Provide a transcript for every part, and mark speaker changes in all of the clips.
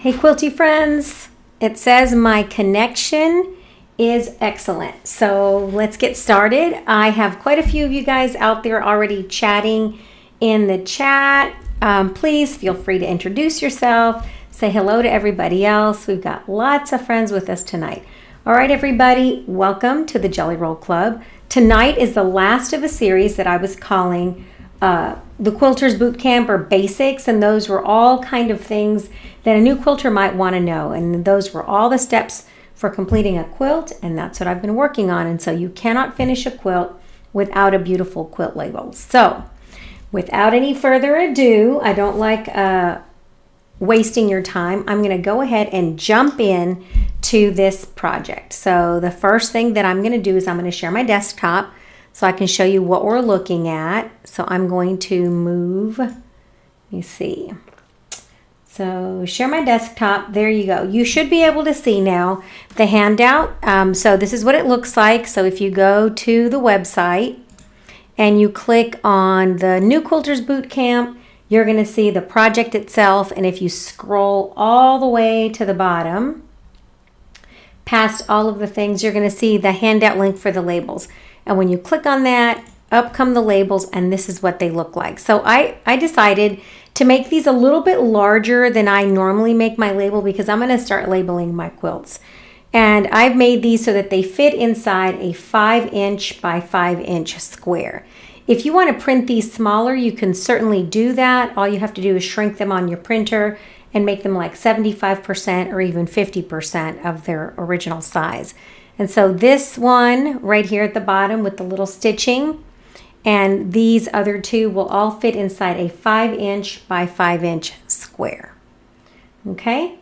Speaker 1: Hey Quilty friends, it says my connection is excellent. So let's get started. I have quite a few of you guys out there already chatting in the chat. Please feel free to introduce yourself, say hello to everybody else. We've got lots of friends with us tonight. All right, everybody, welcome to the Jelly Roll Club. Tonight is the last of a series that I was calling the Quilters Bootcamp or Basics, and those were all kind of things that a new quilter might want to know, and those were all the steps for completing a quilt, and that's what I've been working on. And so you cannot finish a quilt without a beautiful quilt label. So without any further ado, I don't like wasting your time. I'm going to go ahead and jump in to this project. So the first thing that I'm going to do is I'm going to share my desktop so I can show you what we're looking at. So I'm going to move, let me see. So share my desktop, there you go. You should be able to see now the handout. So this is what it looks like. So if you go to the website and you click on the New Quilters Bootcamp, you're going to see the project itself. And if you scroll all the way to the bottom, past all of the things, you're going to see the handout link for the labels. And when you click on that, up come the labels, and this is what they look like. So I decided to make these a little bit larger than I normally make my label because I'm going to start labeling my quilts. And I've made these so that they fit inside a 5" by 5" square. If you want to print these smaller, you can certainly do that. All you have to do is shrink them on your printer and make them like 75% or even 50% of their original size. And so this one right here at the bottom with the little stitching and these other two will all fit inside a 5" by 5" square. Okay?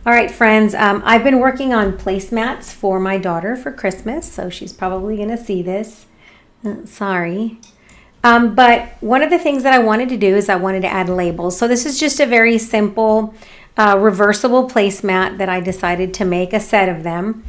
Speaker 1: All right, friends, I've been working on placemats for my daughter for Christmas, so she's probably going to see this. Sorry. But one of the things that I wanted to do is I wanted to add labels. So this is just a very simple reversible placemat that I decided to make a set of them.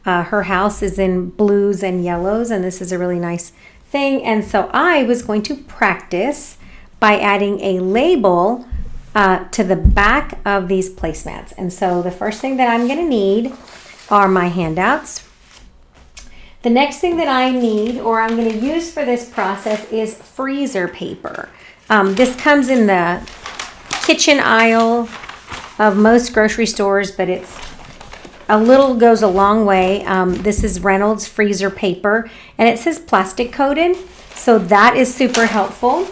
Speaker 1: Her house is in blues and yellows, and this is a really nice thing. And so I was going to practice by adding a label to the back of these placemats. And so the first thing that I'm going to need are my handouts. The next thing that I need, or I'm going to use for this process, is freezer paper. This comes in the kitchen aisle of most grocery stores, but it's a little goes a long way. This is Reynolds freezer paper, and it says plastic coated, so that is super helpful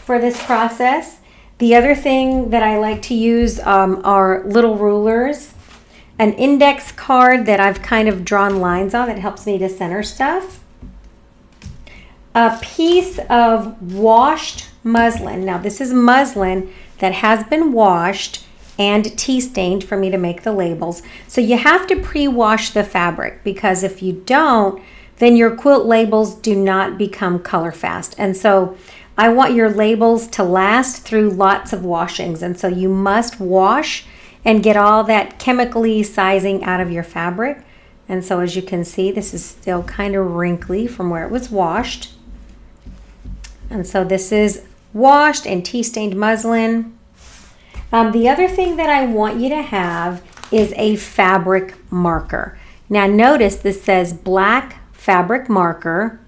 Speaker 1: for this process. The other thing that I like to use are little rulers, an index card that I've kind of drawn lines on that helps me to center stuff, a piece of washed muslin. Now this is muslin that has been washed and tea stained for me to make the labels. So you have to pre-wash the fabric, because if you don't, then your quilt labels do not become color fast. And so I want your labels to last through lots of washings. And so you must wash and get all that chemically sizing out of your fabric. And so as you can see, this is still kind of wrinkly from where it was washed. And so this is washed and tea stained muslin. The other thing that I want you to have is a fabric marker. Now notice this says black fabric marker,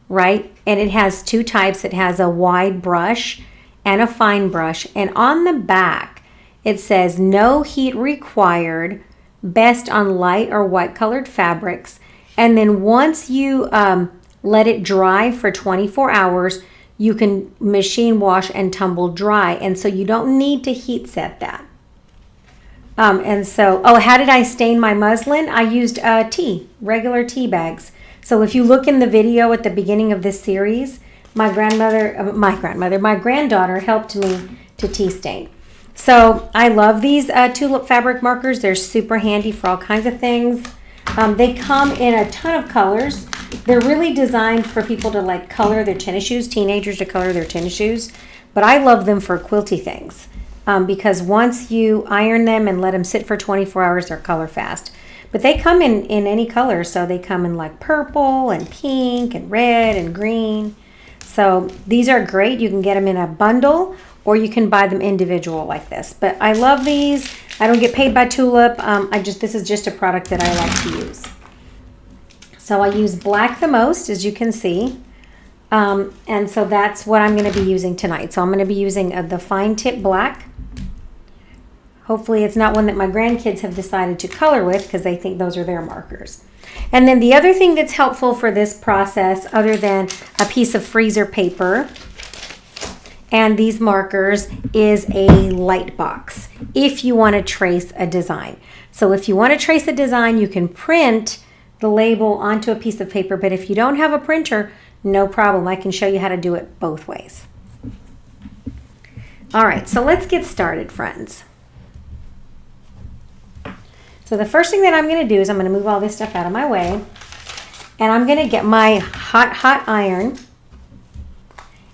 Speaker 1: right? And it has two types. It has a wide brush and a fine brush. And on the back, it says no heat required, best on light or white colored fabrics. And then once you let it dry for 24 hours, you can machine wash and tumble dry. And so you don't need to heat set that. And so, how did I stain my muslin? I used regular tea bags. So if you look in the video at the beginning of this series, my granddaughter helped me to tea stain. So I love these tulip fabric markers. They're super handy for all kinds of things. They come in a ton of colors. They're really designed for people to like color their tennis shoes, teenagers to color their tennis shoes. But I love them for quilty things because once you iron them and let them sit for 24 hours, they're color fast. But they come in any color. So they come in like purple and pink and red and green. So these are great. You can get them in a bundle, or you can buy them individual like this. But I love these. I don't get paid by Tulip. This is just a product that I like to use. So I use black the most, as you can see. And so that's what I'm going to be using tonight. So I'm going to be using the fine tip black. Hopefully it's not one that my grandkids have decided to color with because they think those are their markers. And then the other thing that's helpful for this process, other than a piece of freezer paper and these markers, is a light box if you want to trace a design. So if you want to trace a design, you can print the label onto a piece of paper, but if you don't have a printer, no problem. I can show you how to do it both ways. All right, so let's get started, friends. So the first thing that I'm going to do is I'm going to move all this stuff out of my way, and I'm going to get my hot iron,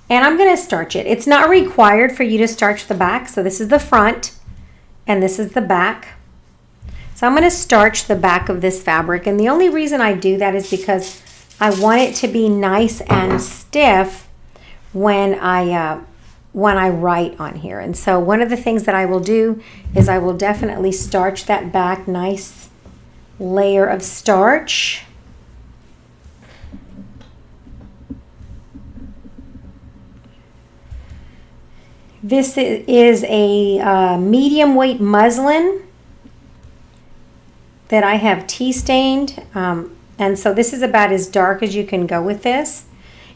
Speaker 1: and I'm going to starch it. It's not required for you to starch the back, so this is the front and this is the back. So I'm going to starch the back of this fabric, and the only reason I do that is because I want it to be nice and stiff when I write on here. And so one of the things that I will do is I will definitely starch that back, nice layer of starch. This is a medium weight muslin that I have tea stained. And so this is about as dark as you can go with this.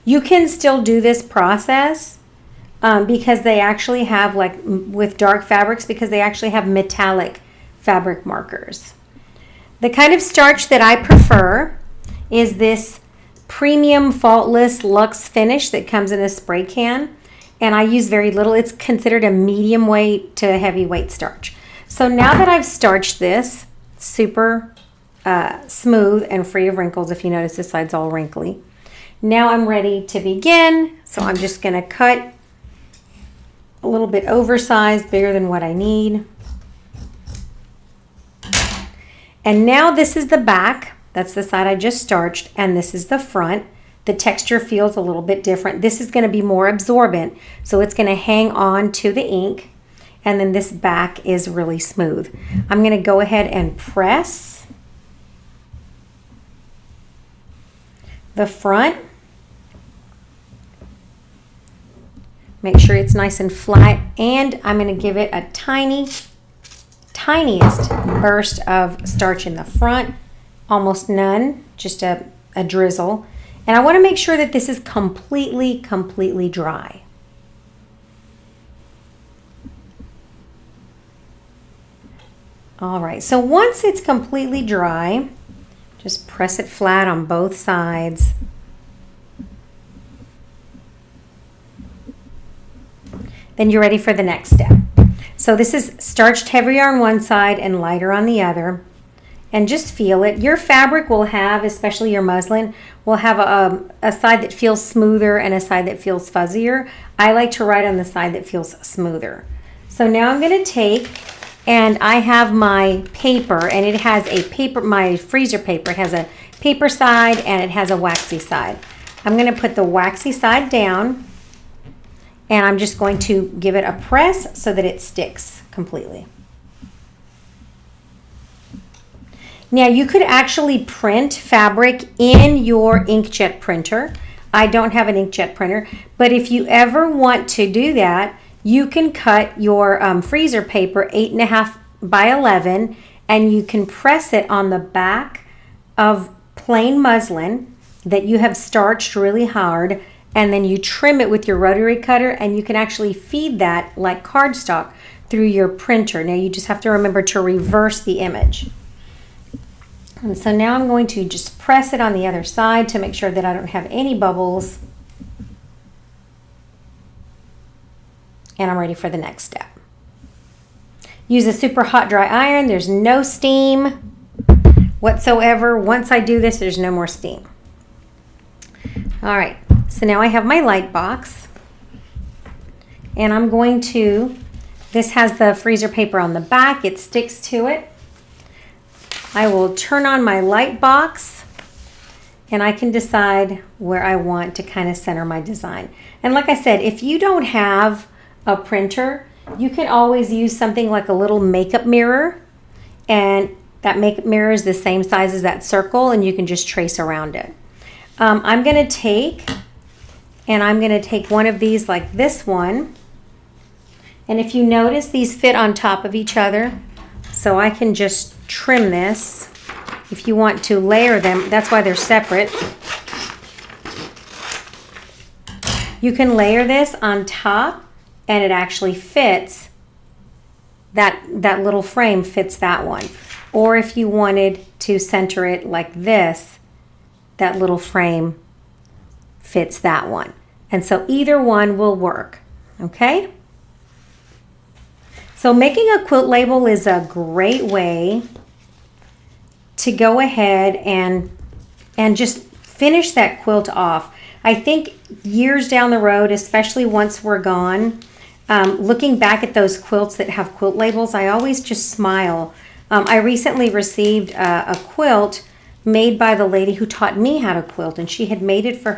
Speaker 1: You can still do this process because they actually have, like with dark fabrics, because they actually have metallic fabric markers. The kind of starch that I prefer is this premium faultless luxe finish that comes in a spray can. And I use very little. It's considered a medium weight to heavyweight starch. So now that I've starched this, super smooth and free of wrinkles. If you notice, this side's all wrinkly. Now I'm ready to begin. So I'm just going to cut a little bit oversized, bigger than what I need. And now this is the back. That's the side I just starched. And this is the front. The texture feels a little bit different. This is going to be more absorbent, so it's going to hang on to the ink. And then this back is really smooth. I'm going to go ahead and press the front. Make sure it's nice and flat, and I'm going to give it a tiniest burst of starch in the front. Almost none, just a drizzle. And I want to make sure that this is completely dry. All right, so once it's completely dry, just press it flat on both sides. Then you're ready for the next step. So this is starched heavier on one side and lighter on the other. And just feel it. Your fabric will have, especially your muslin, will have a side that feels smoother and a side that feels fuzzier. I like to write on the side that feels smoother. So now I'm going to take, and I have my paper, and it has a paper, my freezer paper. It has a paper side and it has a waxy side. I'm going to put the waxy side down, and I'm just going to give it a press so that it sticks completely. Now you could actually print fabric in your inkjet printer. I don't have an inkjet printer, but if you ever want to do that, you can cut your freezer paper 8.5 by 11, and you can press it on the back of plain muslin that you have starched really hard, and then you trim it with your rotary cutter, and you can actually feed that like cardstock through your printer. Now you just have to remember to reverse the image. And so now I'm going to just press it on the other side to make sure that I don't have any bubbles. And I'm ready for the next step. Use a super hot dry iron. There's no steam whatsoever. Once I do this, there's no more steam. All right, so now I have my light box. And I'm going to, this has the freezer paper on the back. It sticks to it. I will turn on my light box, and I can decide where I want to kind of center my design. And like I said, if you don't have a printer, you can always use something like a little makeup mirror, and that makeup mirror is the same size as that circle, and you can just trace around it. I'm going to take one of these like this one, and if you notice, these fit on top of each other, so I can just trim this. If you want to layer them, that's why they're separate. You can layer this on top, and it actually fits. That little frame fits that one. Or if you wanted to center it like this, that little frame fits that one. And so either one will work, okay? So making a quilt label is a great way to go ahead and just finish that quilt off. I think years down the road, especially once we're gone, looking back at those quilts that have quilt labels, I always just smile. I recently received a quilt made by the lady who taught me how to quilt, and she had made it for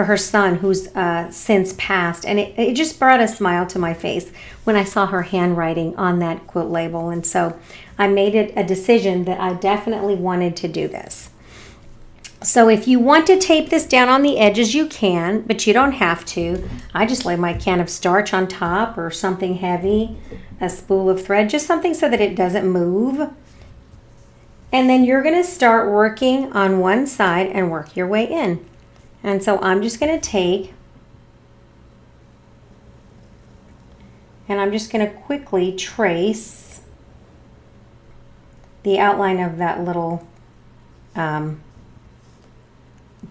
Speaker 1: her son, who's since passed, and it just brought a smile to my face when I saw her handwriting on that quilt label. And so I made it a decision that I definitely wanted to do this. So if you want to tape this down on the edges, you can, but you don't have to. I just lay my can of starch on top, or something heavy, a spool of thread, just something so that it doesn't move. And then you're going to start working on one side and work your way in. And so I'm just going to take, and I'm just going to quickly trace the outline of that little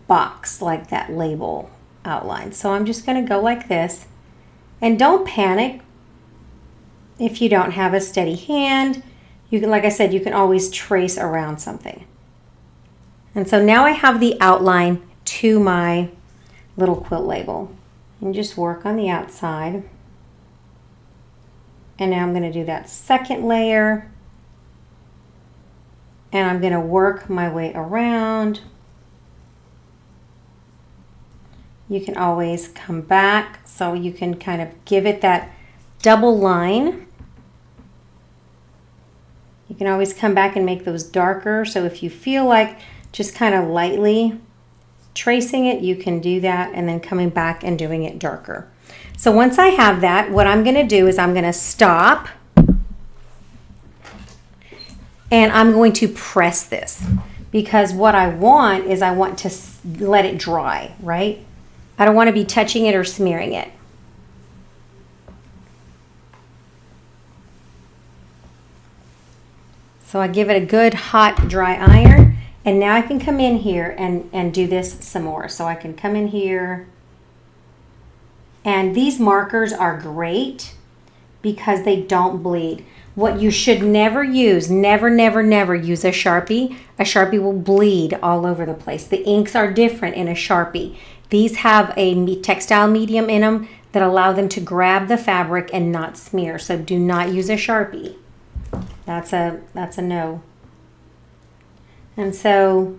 Speaker 1: box, like that label outline. So I'm just going to go like this, and don't panic if you don't have a steady hand. You can, like I said, you can always trace around something. And so now I have the outline to my little quilt label, and just work on the outside. And now I'm going to do that second layer, and I'm going to work my way around. You can always come back, so you can kind of give it that double line. You can always come back and make those darker. So if you feel like just kind of lightly tracing it, you can do that, and then coming back and doing it darker. So once I have that, what I'm going to do is I'm going to stop, and I'm going to press this, because what I want is I want to let it dry, right? I don't want to be touching it or smearing it. So I give it a good hot dry iron, and now I can come in here and do this some more. So I can come in here, and these markers are great because they don't bleed. What you should never use, never use a Sharpie. A Sharpie will bleed all over the place. The inks are different in a Sharpie. These have a textile medium in them that allow them to grab the fabric and not smear. So do not use a Sharpie. That's a no. And so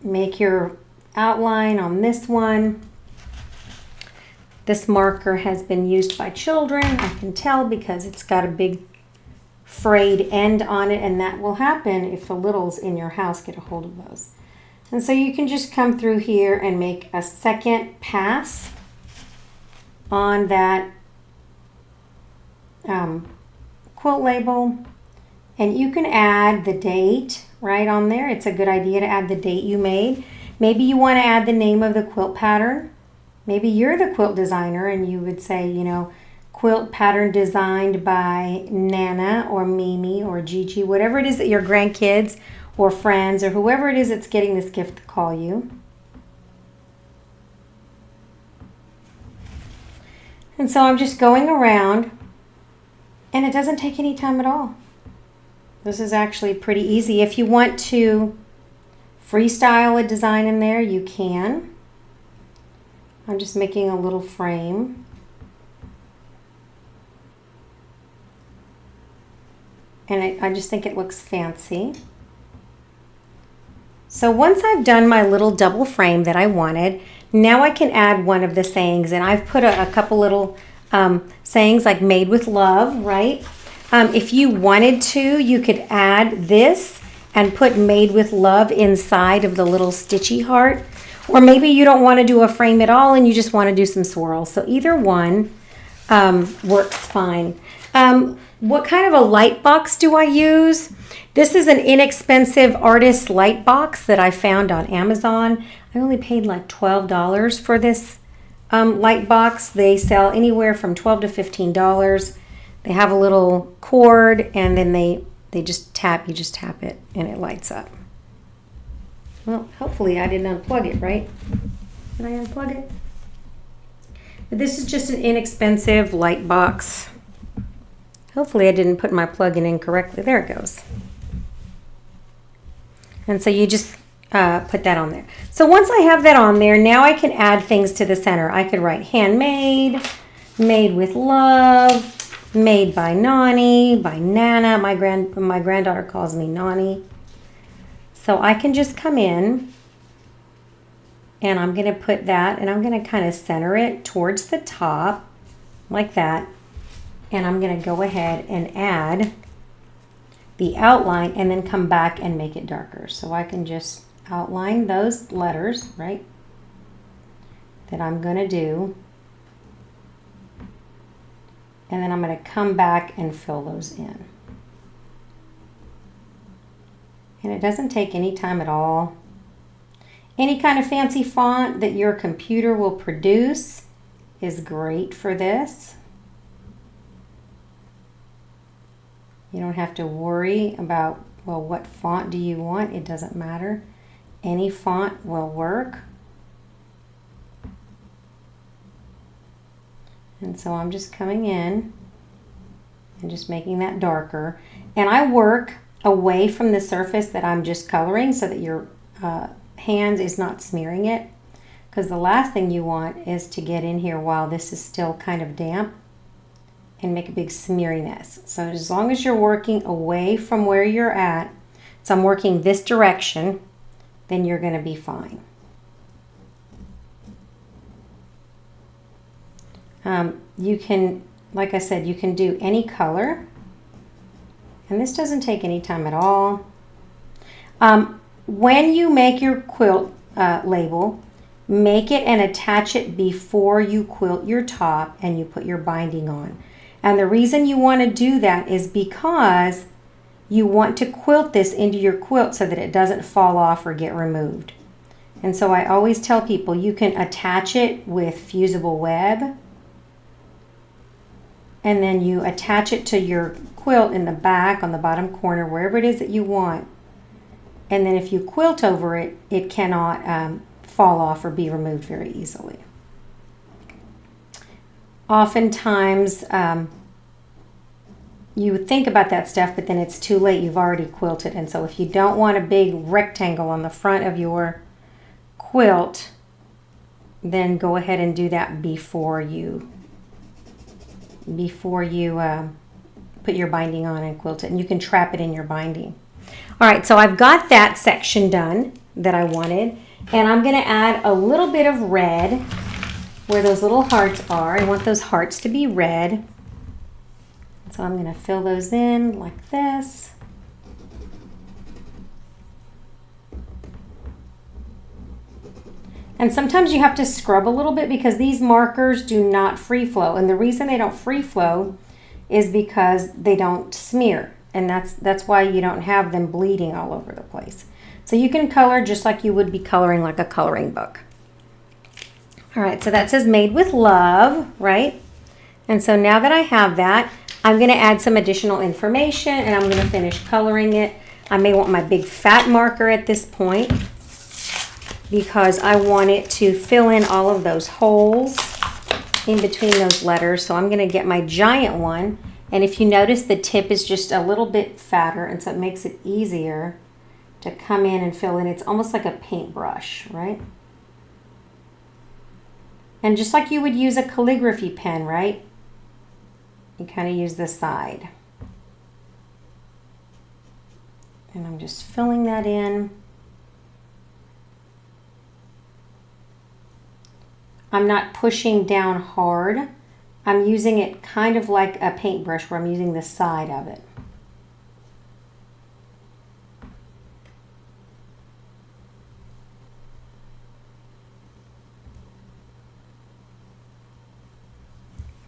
Speaker 1: make your outline on this one. This marker has been used by children. I can tell because it's got a big frayed end on it, and that will happen if the littles in your house get a hold of those. And so you can just come through here and make a second pass on that quilt label, and you can add the date right on there. It's a good idea to add the date you made. Maybe you want to add the name of the quilt pattern. Maybe you're the quilt designer and you would say, you know, quilt pattern designed by Nana or Mimi or Gigi, whatever it is that your grandkids or friends or whoever it is that's getting this gift to call you. And so I'm just going around, and it doesn't take any time at all. This is actually pretty easy. If you want to freestyle a design in there, you can. I'm just making a little frame. And I just think it looks fancy. So once I've done my little double frame that I wanted, Now I can add one of the sayings, and I've put a couple little sayings like made with love, right? If you wanted to, you could add this and put made with love inside of the little stitchy heart. Or maybe you don't want to do a frame at all and you just want to do some swirls. So either one works fine. What kind of a light box do I use? This is an inexpensive artist light box that I found on Amazon. I only paid like $12 for this light box. They sell anywhere from $12 to $15. They have a little cord, and then they just tap, you just tap it and it lights up. Well, hopefully I didn't unplug it, right? Did I unplug it? But this is just an inexpensive light box. Hopefully I didn't put my plug-in in correctly. There it goes. And so you just put that on there. So once I have that on there, now I can add things to the center. I could write handmade, made with love, made by Nani, by Nana. My granddaughter calls me Nani. So I can just come in and I'm going to put that, and I'm going to kind of center it towards the top like that. And I'm going to go ahead and add the outline and then come back and make it darker. So I can just outline those letters, right, that I'm going to do. And then I'm going to come back and fill those in. And it doesn't take any time at all. Any kind of fancy font that your computer will produce is great for this. You don't have to worry about, well, what font do you want? It doesn't matter. Any font will work. And so I'm just coming in and just making that darker. And I work away from the surface that I'm just coloring so that your hand is not smearing it. Because the last thing you want is to get in here while this is still kind of damp and make a big smeary mess. So as long as you're working away from where you're at, so I'm working this direction, then you're going to be fine. You can, like I said, you can do any color, and this doesn't take any time at all. When you make your quilt label, make it and attach it before you quilt your top and you put your binding on. And the reason you want to do that is because you want to quilt this into your quilt so that it doesn't fall off or get removed. And so I always tell people you can attach it with fusible web, and then you attach it to your quilt in the back, on the bottom corner, wherever it is that you want. And then if you quilt over it, it cannot fall off or be removed very easily. Oftentimes, you would think about that stuff, but then it's too late. You've already quilted. And so if you don't want a big rectangle on the front of your quilt, then go ahead and do that before you put your binding on and quilt it. And you can trap it in your binding. All right, so I've got that section done that I wanted. And I'm going to add a little bit of red where those little hearts are. I want those hearts to be red. So I'm going to fill those in like this. And sometimes you have to scrub a little bit because these markers do not free flow. And the reason they don't free flow is because they don't smear. And that's why you don't have them bleeding all over the place. So you can color just like you would be coloring like a coloring book. All right, so that says made with love, right? And so now that I have that, I'm going to add some additional information and I'm going to finish coloring it. I may want my big fat marker at this point because I want it to fill in all of those holes in between those letters. So I'm going to get my giant one. And if you notice, the tip is just a little bit fatter, and so it makes it easier to come in and fill in. It's almost like a paintbrush, right? And just like you would use a calligraphy pen, right? You kind of use the side. And I'm just filling that in. I'm not pushing down hard. I'm using it kind of like a paintbrush where I'm using the side of it.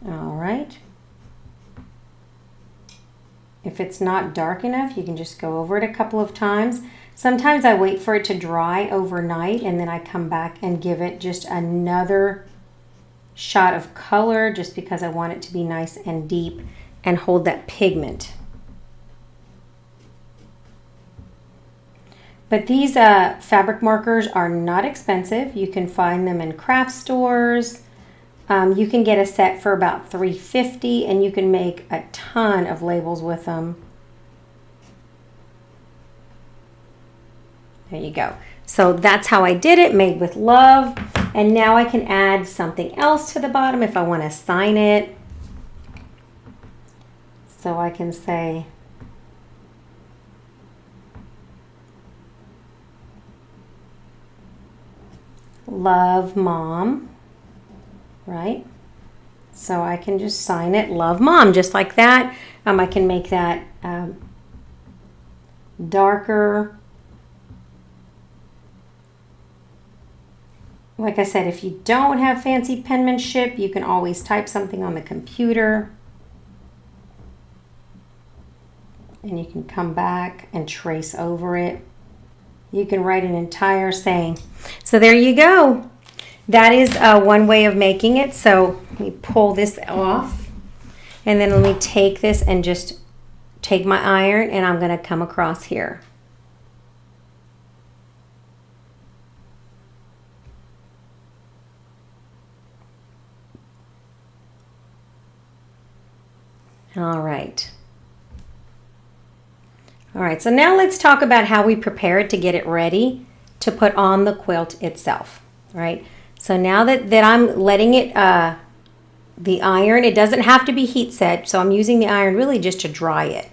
Speaker 1: All right. If it's not dark enough, you can just go over it a couple of times. Sometimes I wait for it to dry overnight and then I come back and give it just another shot of color just because I want it to be nice and deep and hold that pigment. But these fabric markers are not expensive. You can find them in craft stores. You can get a set for about $3.50 and you can make a ton of labels with them. There you go. So that's how I did it, made with love. And now I can add something else to the bottom if I want to sign it. So I can say, love mom. Right? So I can just sign it, love mom, just like that. I can make that darker. Like I said, if you don't have fancy penmanship, you can always type something on the computer. And you can come back and trace over it. You can write an entire saying. So there you go. That is one way of making it. So let me pull this off. And then let me take this and just take my iron and I'm going to come across here. All right. All right, so now let's talk about how we prepare it to get it ready to put on the quilt itself, right? So now that I'm letting it, the iron, it doesn't have to be heat set, so I'm using the iron really just to dry it,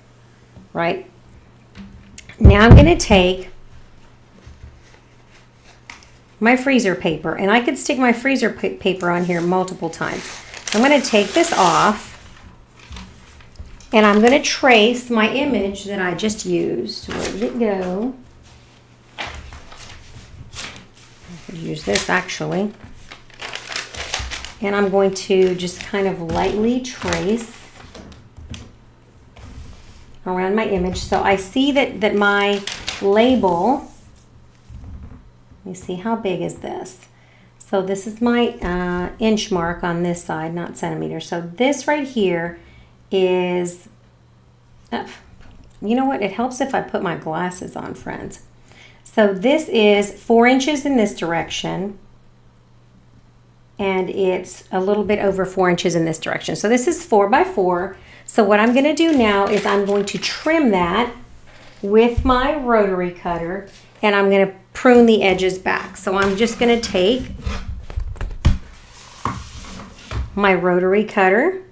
Speaker 1: right? Now I'm going to take my freezer paper, and I could stick my freezer paper on here multiple times. I'm going to take this off, and I'm going to trace my image that I just used. Where did it go? Use this actually, and I'm going to just kind of lightly trace around my image. So I see that my label, let me see, how big is this? So this is my inch mark on this side, not centimeter. So this right here is, you know what, it helps if I put my glasses on, friends. So this is 4 inches in this direction, and it's a little bit over 4 inches in this direction. So this is 4 by 4. So what I'm going to do now is I'm going to trim that with my rotary cutter, and I'm going to prune the edges back. So I'm just going to take my rotary cutter,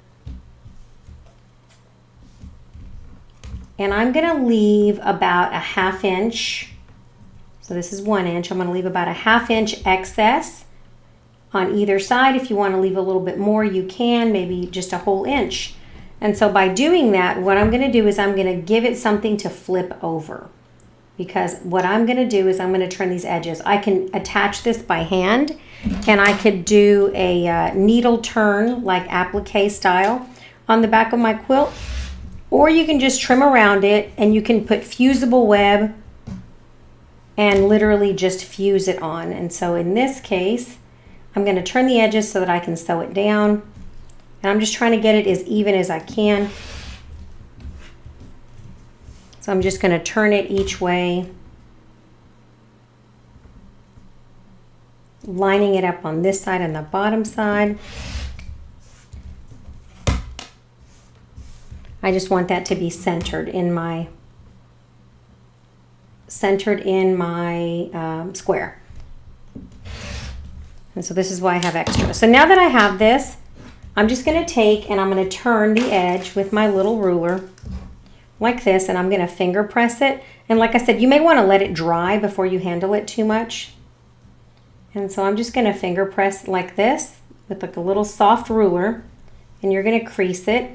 Speaker 1: and I'm going to leave about a 1/2 inch. So this is 1 inch. I'm going to leave about a 1/2 inch excess on either side. If you want to leave a little bit more, you can, maybe just a whole inch. And so by doing that, what I'm going to do is I'm going to give it something to flip over. Because what I'm going to do is I'm going to turn these edges. I can attach this by hand, and I could do a needle turn like applique style on the back of my quilt. Or you can just trim around it, and you can put fusible web and literally just fuse it on. And so in this case, I'm going to turn the edges so that I can sew it down. And I'm just trying to get it as even as I can. So I'm just going to turn it each way, lining it up on this side and the bottom side. I just want that to be centered in my square. And so this is why I have extra. So now that I have this, I'm just going to take and I'm going to turn the edge with my little ruler like this, and I'm going to finger press it. And like I said, you may want to let it dry before you handle it too much. And so I'm just going to finger press like this with like a little soft ruler, and you're going to crease it,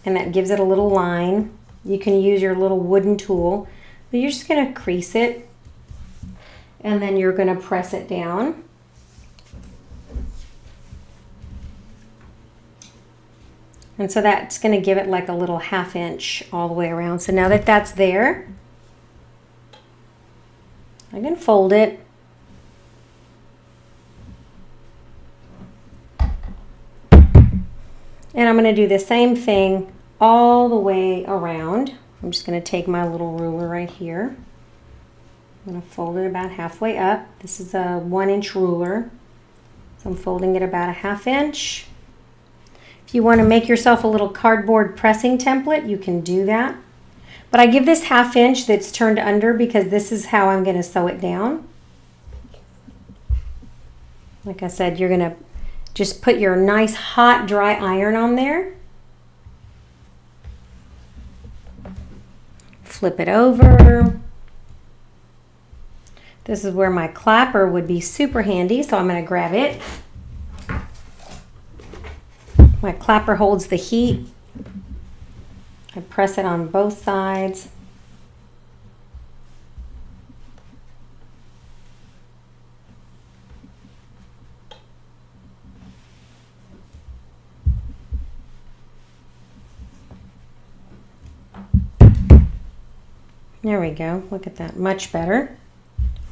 Speaker 1: and that gives it a little line. You can use your little wooden tool, but you're just going to crease it, and then you're going to press it down. And so that's going to give it like a little 1/2 inch all the way around. So now that that's there, I can fold it. And I'm going to do the same thing all the way around. I'm just going to take my little ruler right here. I'm going to fold it about halfway up. This is a 1-inch ruler. So I'm folding it about a 1/2 inch. If you want to make yourself a little cardboard pressing template, you can do that. But I give this 1/2 inch that's turned under because this is how I'm going to sew it down. Like I said, you're going to just put your nice hot dry iron on there. Flip it over. This is where my clapper would be super handy, so I'm going to grab it. My clapper holds the heat. I press it on both sides. There we go. Look at that. Much better.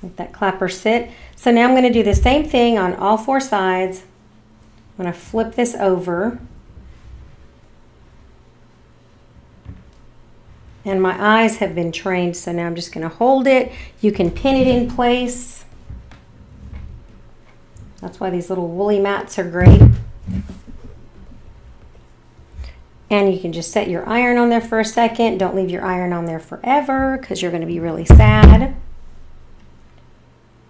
Speaker 1: Let that clapper sit. So now I'm going to do the same thing on all 4 sides. I'm going to flip this over. And my eyes have been trained, so now I'm just going to hold it. You can pin it in place. That's why these little woolly mats are great. And you can just set your iron on there for a second. Don't leave your iron on there forever because you're going to be really sad.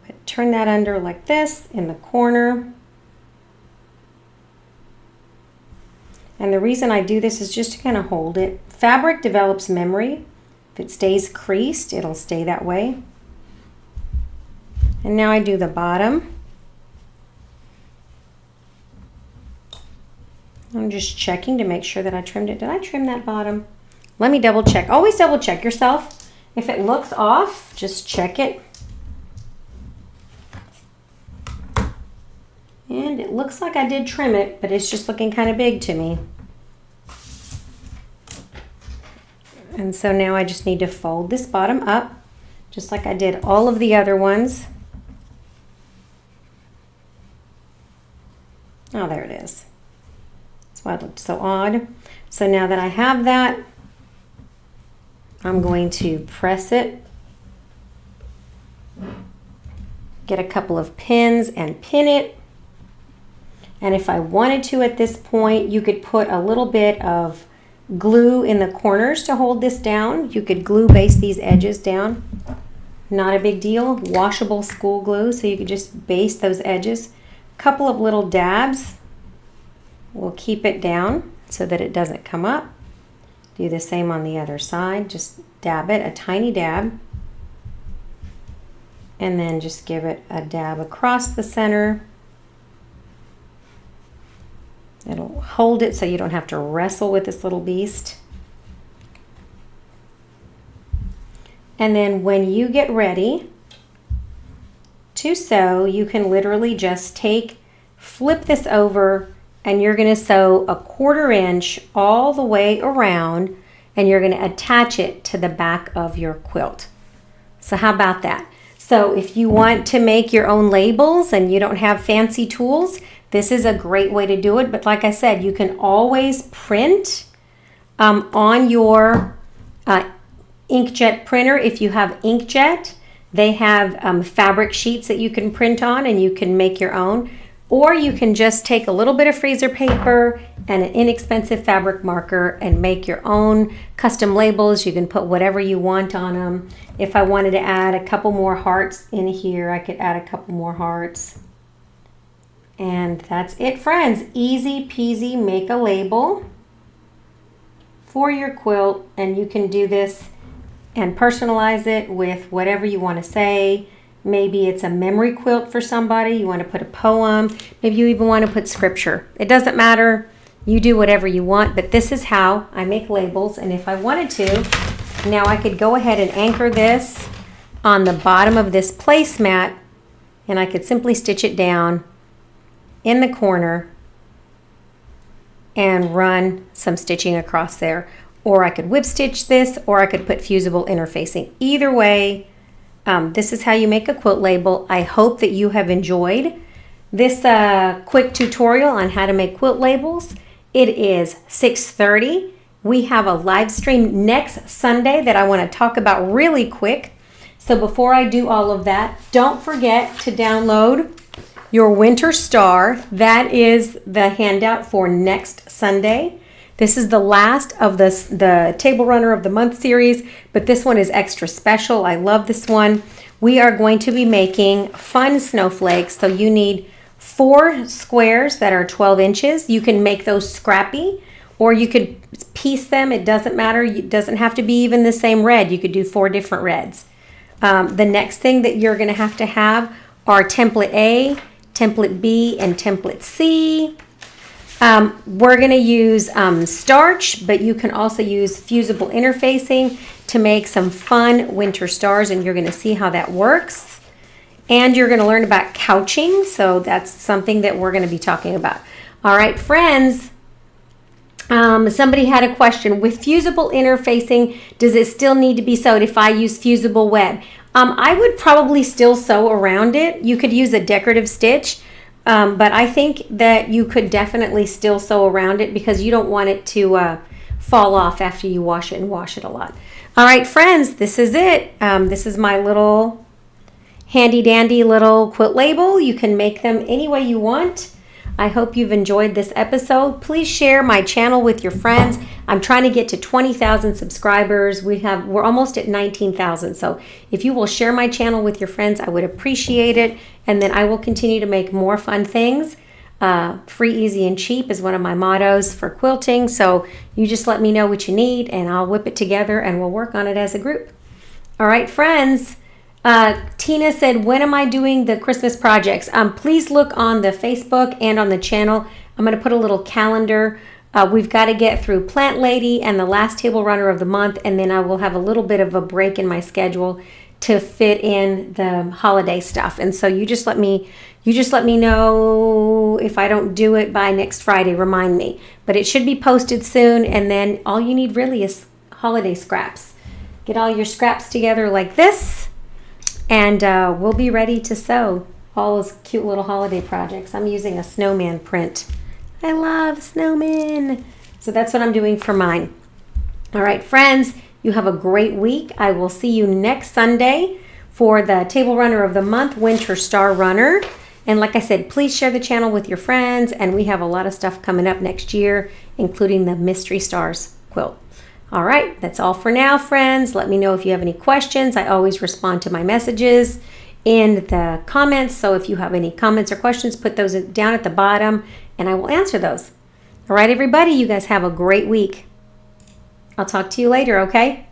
Speaker 1: But turn that under like this in the corner. And the reason I do this is just to kind of hold it. Fabric develops memory. If it stays creased, it'll stay that way. And now I do the bottom. I'm just checking to make sure that I trimmed it. Did I trim that bottom? Let me double check. Always double check yourself. If it looks off, just check it. And it looks like I did trim it, but it's just looking kind of big to me. And so now I just need to fold this bottom up, just like I did all of the other ones. Oh, there it is. That's why it looked so odd. So now that I have that, I'm going to press it, get a couple of pins and pin it. And if I wanted to at this point, you could put a little bit of glue in the corners to hold this down. You could glue base these edges down. Not a big deal. Washable school glue, so you could just base those edges. A couple of little dabs will keep it down so that it doesn't come up. Do the same on the other side. Just dab it, a tiny dab. And then just give it a dab across the center. It'll hold it so you don't have to wrestle with this little beast. And then when you get ready to sew, you can literally just flip this over, and you're going to sew a 1/4 inch all the way around, and you're going to attach it to the back of your quilt. So how about that? So if you want to make your own labels and you don't have fancy tools, this is a great way to do it. But like I said, you can always print on your inkjet printer. If you have inkjet, they have fabric sheets that you can print on, and you can make your own. Or you can just take a little bit of freezer paper and an inexpensive fabric marker and make your own custom labels. You can put whatever you want on them. If I wanted to add a couple more hearts in here, I could add a couple more hearts. And that's it, friends. Easy peasy, make a label for your quilt, and you can do this and personalize it with whatever you want to say. Maybe it's a memory quilt for somebody. You want to put a poem. Maybe you even want to put scripture. It doesn't matter. You do whatever you want, but this is how I make labels. And if I wanted to, now I could go ahead and anchor this on the bottom of this placemat, and I could simply stitch it down in the corner and run some stitching across there. Or I could whip stitch this, or I could put fusible interfacing. Either way, this is how you make a quilt label. I hope that you have enjoyed this quick tutorial on how to make quilt labels. It is 6:30. We have a live stream next Sunday that I want to talk about really quick. So before I do all of that, don't forget to download your Winter Star. That is the handout for next Sunday. This is the last of the Table Runner of the Month series, but this one is extra special. I love this one. We are going to be making fun snowflakes. So you need 4 squares that are 12 inches. You can make those scrappy, or you could piece them. It doesn't matter. It doesn't have to be even the same red. You could do 4 different reds. The next thing that you're going to have are template A, template B, and template C. We're going to use starch, but you can also use fusible interfacing to make some fun winter stars, and you're going to see how that works. And you're going to learn about couching, so that's something that we're going to be talking about. All right, friends, somebody had a question. With fusible interfacing, does it still need to be sewed if I use fusible web? I would probably still sew around it. You could use a decorative stitch. But I think that you could definitely still sew around it because you don't want it to fall off after you wash it and wash it a lot. All right, friends, this is it. This is my little handy dandy little quilt label. You can make them any way you want. I hope you've enjoyed this episode. Please share my channel with your friends. I'm trying to get to 20,000 subscribers. We're almost at 19,000. So if you will share my channel with your friends, I would appreciate it. And then I will continue to make more fun things. Free, easy, and cheap is one of my mottos for quilting. So you just let me know what you need and I'll whip it together and we'll work on it as a group. All right, friends. Tina said, when am I doing the Christmas projects? Please look on the Facebook and on the channel. I'm going to put a little calendar. We've got to get through Plant Lady and the last Table Runner of the month, and then I will have a little bit of a break in my schedule to fit in the holiday stuff. And so you just let me know if I don't do it by next Friday. Remind me. But it should be posted soon, and then all you need really is holiday scraps. Get all your scraps together like this. And we'll be ready to sew all those cute little holiday projects. I'm using a snowman print. I love snowmen. So that's what I'm doing for mine. All right, friends, you have a great week. I will see you next Sunday for the Table Runner of the Month, Winter Star Runner. And like I said, please share the channel with your friends. And we have a lot of stuff coming up next year, including the Mystery Stars quilt. All right, that's all for now, friends. Let me know if you have any questions. I always respond to my messages in the comments. So if you have any comments or questions, put those down at the bottom and I will answer those. All right, everybody, you guys have a great week. I'll talk to you later, okay?